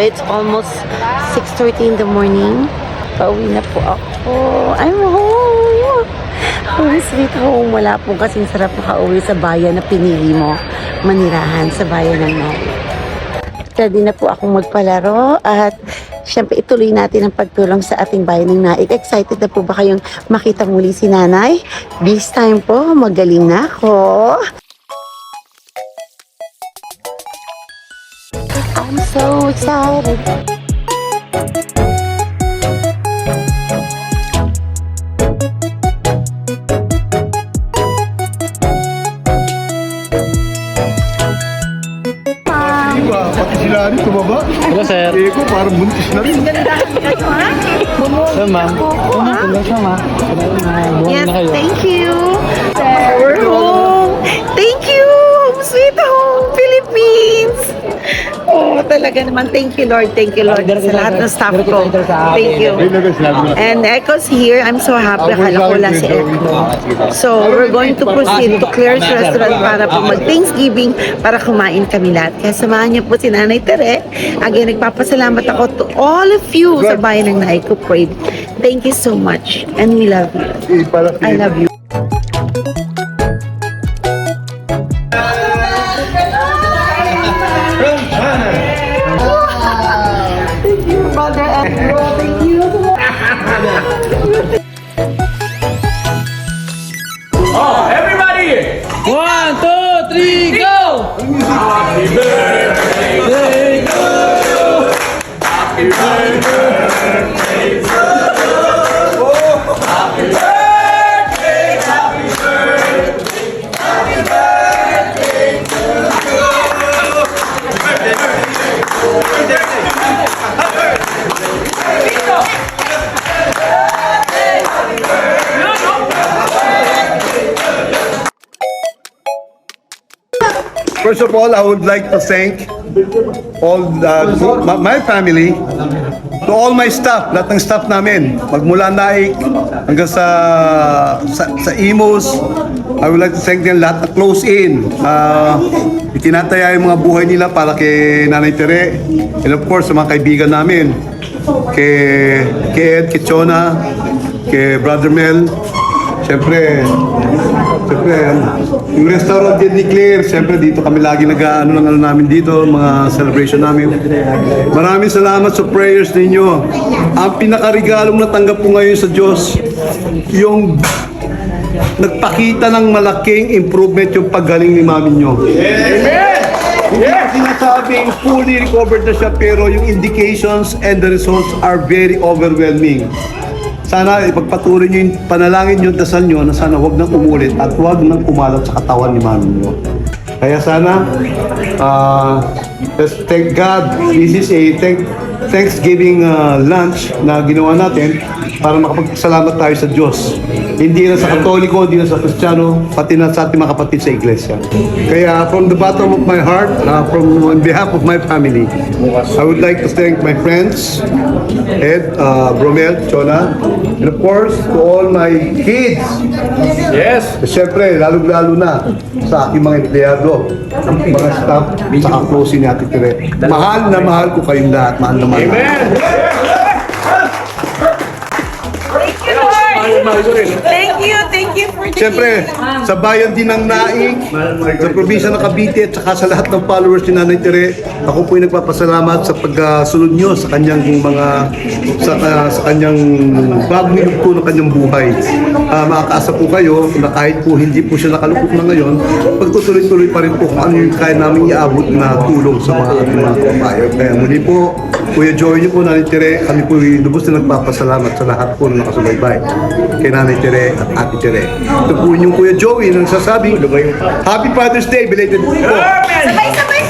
It's almost 6:30 in the morning. Pauwi na po ako. I'm home! Oh, sweet home. Wala po kasing sarap makauwi sa bayan na pinili mo manirahan sa bayan ng Naik. Ready na po akong magpalaro at syempre ituloy natin ang pagtulong sa ating bayan ng Naik. Excited na po ba kayong makita muli si Nanay? This time po, magaling na ako. I'm so excited. Pati sila rin tumaba. Hello, sir. Eko, parang buntis na rin. Hello, ma'am. Hello, siya, ma'am. Yes, thank you. We're home. Thank you. Home sweet home, Philippines. Oh, talaga naman. Thank you, Lord. Thank you, Lord. Sa lahat ng staff ko. Thank you. And Echo's here. I'm so happy. Akala ko wala si Echo. So, we're going to proceed to Claire's Restaurant para po mag-Thanksgiving para kumain kami lahat. Kaya samahan niyo po si Nanay Tere. Again, nagpapasalamat ako to all of you sa bayan ng Naik who prayed. Thank you so much. And we love you. I love you. Thank you, Mother Echo. Thank you. Oh, everybody! 1, 2, 3, go! Happy birthday to you! Happy birthday to you! Happy birthday, happy birthday, happy birthday to First of all, I would like to thank all my family, to all my staff, lahat ng staff namin, magmula Naik hanggang sa Imus. I would like to thank them lahat na close in. Itinataya yung mga buhay nila para kay Nanay Tere. And of course, sa mga kaibigan namin, kay Ed, kay Chona, kay Brother Mel. Siyempre, yung restaurant din ni Claire, siyempre dito kami lagi nag-ano ng ano namin dito, mga celebration namin. Maraming salamat sa prayers ninyo. Ang pinakarigalong natanggap ko ngayon sa Diyos, yung nagpakita ng malaking improvement yung paggaling ni mami nyo. Hindi ko sinasabing fully recovered na siya, pero yung indications and the results are very overwhelming. Sana ipagpatuloy nyo yung panalangin nyo, dasal nyo na sana huwag nang umulit at huwag nang kumalat sa katawan ni mami nyo. Kaya sana, let's thank God. This is a Thanksgiving lunch na ginawa natin para makapagpasalamat tayo sa Diyos. Hindi na sa Katoliko, hindi na sa Kristiyano, pati na sa ating mga kapatid sa Iglesia. Kaya from the bottom of my heart, on behalf of my family, I would like to thank my friends, Ed, Bromel, Chona, and of course, to all my kids. Yes! Siyempre, lalo-lalo na sa aking mga empleyado, mga staff, sa close ni Ate Tere. Mahal na mahal ko kayong lahat. Mahal na mahal. Amen! Thank you for the Siyempre, sa bayan din ng Naik, sa probinsya ng Cavite, at saka sa lahat ng followers ni Nanay Tere, ako po'y nagpapasalamat sa pagsunod nyo sa kanyang sa kanyang bagong yugto ng kanyang buhay. Makakaasa po kayo na kahit po hindi po siya nakalupok na ngayon, pagtutuloy-tuloy pa rin po kung ano yung kaya namin iabot na tulong sa mga ating mga kababayan. Kaya muli po, Kuya Joey niyo po, Nanay Tere, kami po lubos na nagpapasalamat sa lahat po na nakasubaybay kay Nanay Tere at Ate Tere. Ito po yung Kuya Joey nang sasabing, Happy Father's Day, belated po. Sabay-sabay